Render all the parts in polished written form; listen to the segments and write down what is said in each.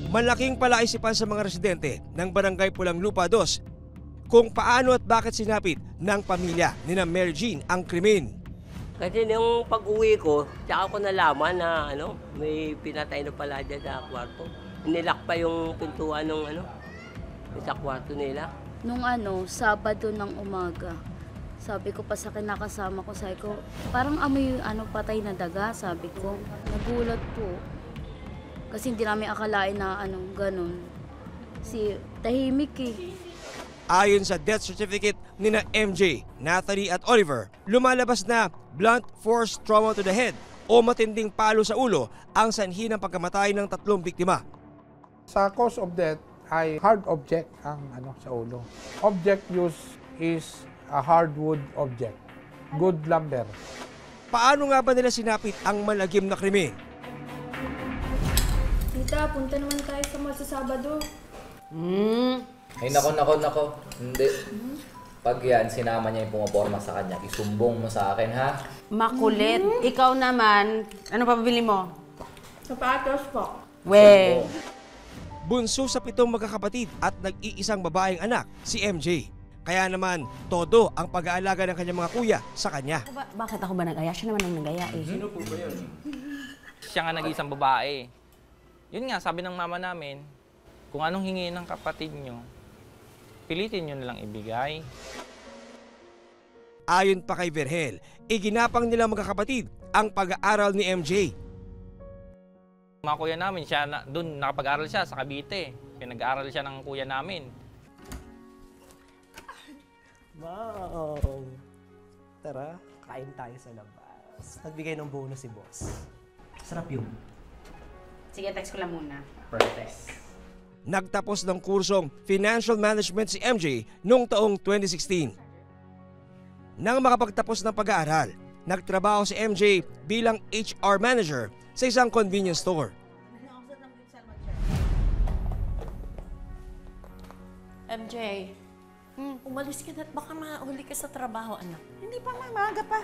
Malaking palaisipan sa mga residente ng Barangay Pulang Lupa 2 kung paano at bakit sinapit ng pamilya ni na Mary Jean ang krimen. Kasi nung pag-uwi ko, tsaka ko nalaman na may pinatay na pala dyan sa kwarto. Nilak pa yung pintuan ng sa kwarto nila. Nung Sabado ng umaga, sabi ko pa sa kinakasama ko, sabi ko, parang amoy patay na daga, sabi ko. Nagulat po. Kasi hindi namin akalain na ganun. Tahimik eh. Ayon sa death certificate ni na MJ, Natalie at Oliver, lumalabas na blunt force trauma to the head o matinding palo sa ulo ang sanhi ng pagkamatay ng 3 biktima. Sa cause of death ay hard object ang sa ulo. Object used is a hardwood object, good lumber. Paano nga ba nila sinapit ang malagim na krimen? Tita, punta naman tayo sa mall sa Sabado. Ay, nako. Hindi. Pag yan, sinama niya yung pumaporma sa kanya, isumbong mo sa akin, ha? Makulit. Ikaw naman, ano pabili mo? Sapatos po. We. Bunso sa 7 magkakapatid at nag-iisang babaeng anak, si MJ. Kaya naman, todo ang pag-aalaga ng kanyang mga kuya sa kanya. Bakit ako ba nag-aya? Siya naman ang nag-aya eh. Sino po ba yun? Siya nga nag-iisang babae. Yun nga, sabi ng mama namin, kung anong hingi ng kapatid nyo, pilitin nyo nalang ibigay. Ayon pa kay Verhel, iginapang nila magkakapatid ang pag-aaral ni MJ. Mga kuya namin, doon nakapag-aaral siya sa Cavite. Pinag-aaral siya ng kuya namin. Wow! Tara, kain tayo sa labas. Nagbigay ng bonus si boss. Sarap yun. Sige, text ko lang muna. Perfect. Nagtapos ng kursong Financial Management si MJ noong taong 2016. Nang makapagtapos ng pag-aaral, nagtrabaho si MJ bilang HR manager sa isang convenience store. MJ, umalis ka na at baka mahuli ka sa trabaho, anak. Hindi pa, maaga pa.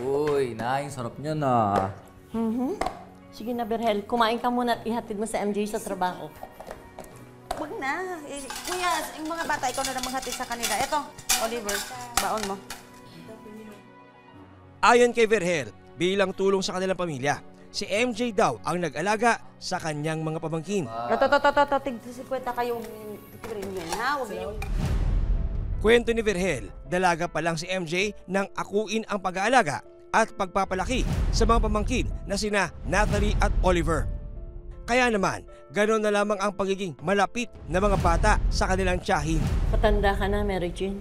Uy, Nay, sarap niya na. Sige na, Berhel, kumain ka muna at ihatid mo sa MJ sa trabaho. Huwag na. Kuya, yung mga bata, ikaw na lang maghatid sa kanila. Eto, Oliver, baon mo. Ayon kay Verhel, bilang tulong sa kanilang pamilya, si MJ daw ang nag-alaga sa kanyang mga pamangkin. Tig-50 kayong titirin nyo, ha? Huwag niyo. Kwento ni Verhel, dalaga pa lang si MJ nang akuin ang pag-aalaga at pagpapalaki sa mga pamangkin na sina Natalie at Oliver. Kaya naman, ganoon na lamang ang pagiging malapit na mga bata sa kanilang tiyahin. Patanda ka na, Mary Jean.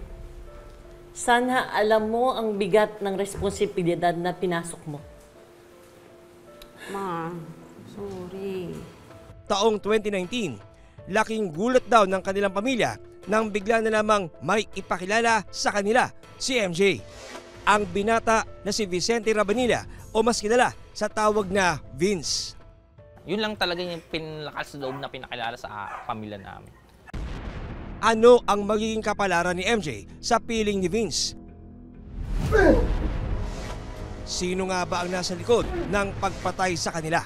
Sana alam mo ang bigat ng responsibilidad na pinasok mo. Ma, sorry. Taong 2019, laking gulat daw ng kanilang pamilya nang bigla na lamang may ipakilala sa kanila si MJ. Ang binata na si Vicente Rabanilla o mas kilala sa tawag na Vince. Yun lang talaga yung pinlakas loob na pinakilala sa pamilya namin. Ano ang magiging kapalaran ni MJ sa piling ni Vince? Sino nga ba ang nasa likod ng pagpatay sa kanila?